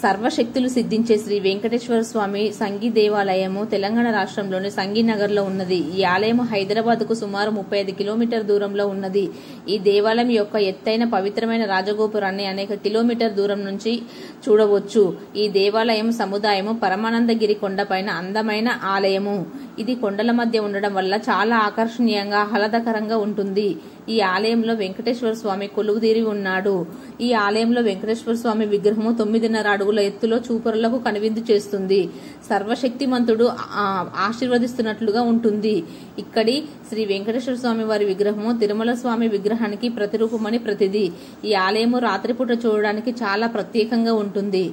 సర్వశక్తులు సిద్ధించే శ్రీ వెంకటేశ్వర స్వామి సంగీ దేవాలయము తెలంగాణ రాష్ట్రంలోని సంగీనగర్ లో ఉన్నది. ఈ ఆలయం హైదరాబాద్ కు సుమారు 35 కిలోమీటర్ దూరంలో ఉన్నది. ఈ దేవాలయం యొక్క ఎత్తైన పవిత్రమైన రాజగోపురాన్ని అనేక కిలోమీటర్ దూరం నుంచి చూడవచ్చు. ఈ దేవాలయం సముదాయము పరమానందగిరి కొండపైన అందమైన ఆలయము. ఇది కొండల మధ్య ఉండడం వల్ల చాలా ఆకర్షణీయంగా ఆహ్లాదకరంగా ఉంటుంది. ఈ ఆలయంలో వెంకటేశ్వర స్వామి కొలువుదీరి ఉన్నాడు. ఈ ఆలయంలో వెంకటేశ్వర స్వామి విగ్రహము 9.5 అడుగుల ఎత్తులో చూపరులకు కనువిందు చేస్తుంది. సర్వశక్తిమంతుడు ఆశీర్వదిస్తున్నట్లుగా ఉంటుంది. ఇక్కడి శ్రీ వెంకటేశ్వర స్వామి వారి విగ్రహము తిరుమల స్వామి విగ్రహానికి ప్రతిరూపమని ప్రతిది. ఈ ఆలయము రాత్రిపూట చూడడానికి చాలా ప్రత్యేకంగా ఉంటుంది.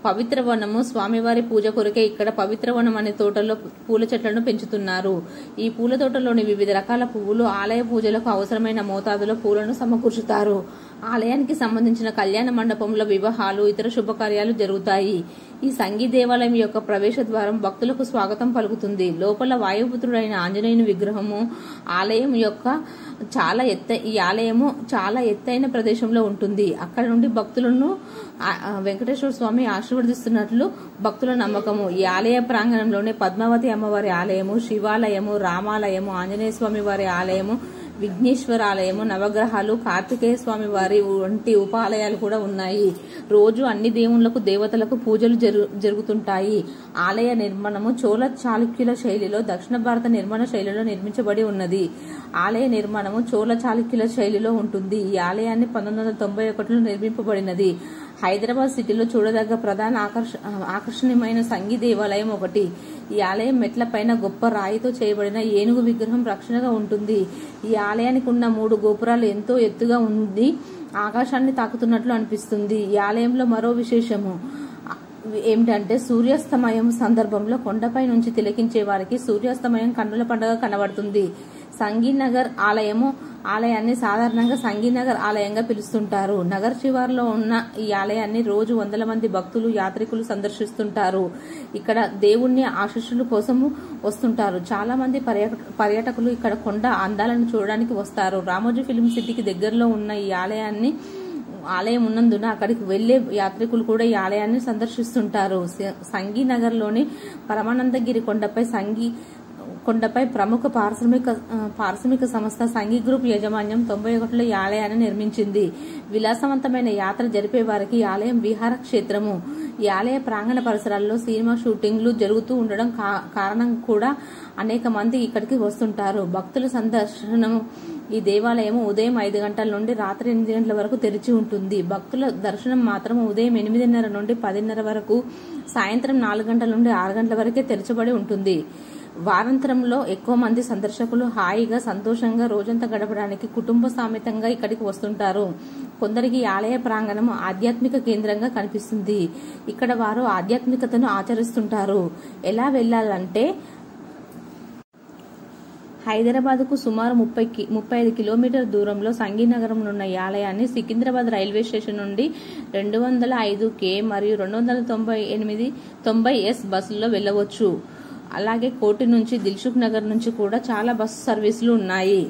పవిత్ర వనము స్వామివారి పూజ కొరకే ఇక్కడ పవిత్ర వనం అనే తోటలో పూల చెట్లను పెంచుతున్నారు. ఈ పూల తోటలోని వివిధ రకాల పువ్వులు ఆలయ పూజలకు అవసరమైన మోతాదులో పూలను సమకూర్చుతారు. ఆలయానికి సంబంధించిన కళ్యాణ మండపంలో వివాహాలు ఇతర శుభకార్యాలు జరుగుతాయి. ఈ సంగీ దేవాలయం యొక్క ప్రవేశ ద్వారం భక్తులకు స్వాగతం పలుకుతుంది. లోపల వాయుపుత్రుడైన ఆంజనేయుని విగ్రహము ఈ ఆలయము చాలా ఎత్తైన ప్రదేశంలో ఉంటుంది. అక్కడ నుండి భక్తులను వెంకటేశ్వర స్వామి ఆశీర్వదిస్తున్నట్లు భక్తుల నమ్మకము. ఈ ఆలయ ప్రాంగణంలోనే పద్మావతి అమ్మవారి ఆలయము, శివాలయము, రామాలయము, ఆంజనేయ స్వామి వారి ఆలయము, విఘ్నేశ్వర ఆలయము, నవగ్రహాలు, కార్తికేయ స్వామి వారి వంటి ఉపాలయాలు కూడా ఉన్నాయి. రోజు అన్ని దేవుళ్లకు దేవతలకు పూజలు జరుగుతుంటాయి. ఆలయ నిర్మాణము చోళ చాళుక్యుల శైలిలో దక్షిణ భారత నిర్మాణ శైలిలో నిర్మించబడి ఉన్నది. ఆలయ నిర్మాణము చోళ చాళుక్యుల శైలిలో ఉంటుంది. ఈ ఆలయాన్ని 1991లో నిర్మింపబడినది. హైదరాబాద్ సిటీలో చూడదగ్గ ప్రధాన ఆకర్షణీయమైన సంగీ దేవాలయం ఒకటి. ఈ ఆలయం మెట్ల పైన గొప్ప రాయితో చేయబడిన ఏనుగు విగ్రహం రక్షణగా ఉంటుంది. ఈ ఆలయానికి ఉన్న 3 గోపురాలు ఎంతో ఎత్తుగా ఉంది. ఆకాశాన్ని తాకుతున్నట్లు అనిపిస్తుంది. ఈ ఆలయంలో మరో విశేషము ఏమిటంటే సూర్యాస్తమయం సందర్భంలో కొండపై నుంచి తిలకించే వారికి సూర్యాస్తమయం కన్నుల పండుగ కనబడుతుంది. సంగీనగర్ ఆలయాన్ని సాధారణంగా సంగీనగర్ ఆలయంగా పిలుస్తుంటారు. నగర్ శివార్లో ఉన్న ఈ ఆలయాన్ని రోజు 100 మంది భక్తులు యాత్రికులు సందర్శిస్తుంటారు. ఇక్కడ దేవుణ్ణి ఆశీస్సుల కోసం వస్తుంటారు. చాలా మంది పర్యాటకులు ఇక్కడ కొండ అందాలను చూడడానికి వస్తారు. రామోజీ ఫిల్మ్ సిటీకి దగ్గరలో ఉన్న ఈ ఆలయం ఉన్నందున అక్కడికి వెళ్లే యాత్రికులు కూడా ఈ ఆలయాన్ని సందర్శిస్తుంటారు. సంగీనగర్ లోని పరమానందగిరి కొండపై ప్రముఖ పారిశ్రామిక సంస్థ సంగీ గ్రూప్ యాజమాన్యం 91లో ఈ ఆలయాన్ని నిర్మించింది. విలాసవంతమైన యాత్ర జరిపే వారికి ఈ ఆలయం విహార క్షేత్రము. ఈ ఆలయ ప్రాంగణ పరిసరాల్లో సినిమా షూటింగ్లు జరుగుతూ ఉండడం కారణం కూడా అనేక మంది ఇక్కడికి వస్తుంటారు. భక్తుల సందర్శనము ఈ దేవాలయము ఉదయం 5 గంటల నుండి రాత్రి 8 గంటల వరకు తెరిచి ఉంటుంది. భక్తుల దర్శనం మాత్రం ఉదయం 8:30 నుండి 10:30 వరకు, సాయంత్రం 4 గంటల నుండి 6 గంటల వరకే తెరచబడి ఉంటుంది. వారాంతరంలో ఎక్కువ మంది సందర్శకులు హాయిగా సంతోషంగా రోజంతా గడపడానికి కుటుంబ సమేతంగా ఇక్కడికి వస్తుంటారు. కొందరికి ఆలయ ప్రాంగణం ఆధ్యాత్మిక కేంద్రంగా కనిపిస్తుంది. ఇక్కడ వారు ఆధ్యాత్మికతను ఆచరిస్తుంటారు. ఎలా వెళ్లాలంటే హైదరాబాద్ కు సుమారు 35 కిలోమీటర్ దూరంలో సంగీనగరంలో ఉన్న ఈ ఆలయాన్ని సికింద్రాబాద్ రైల్వే స్టేషన్ నుండి 205 కే మరియు 290S బస్సుల్లో వెళ్లవచ్చు. అలాగే కోటి నుంచి దిల్సుఖ్ నగర్ నుంచి కూడా చాలా బస్సు సర్వీసులు ఉన్నాయి.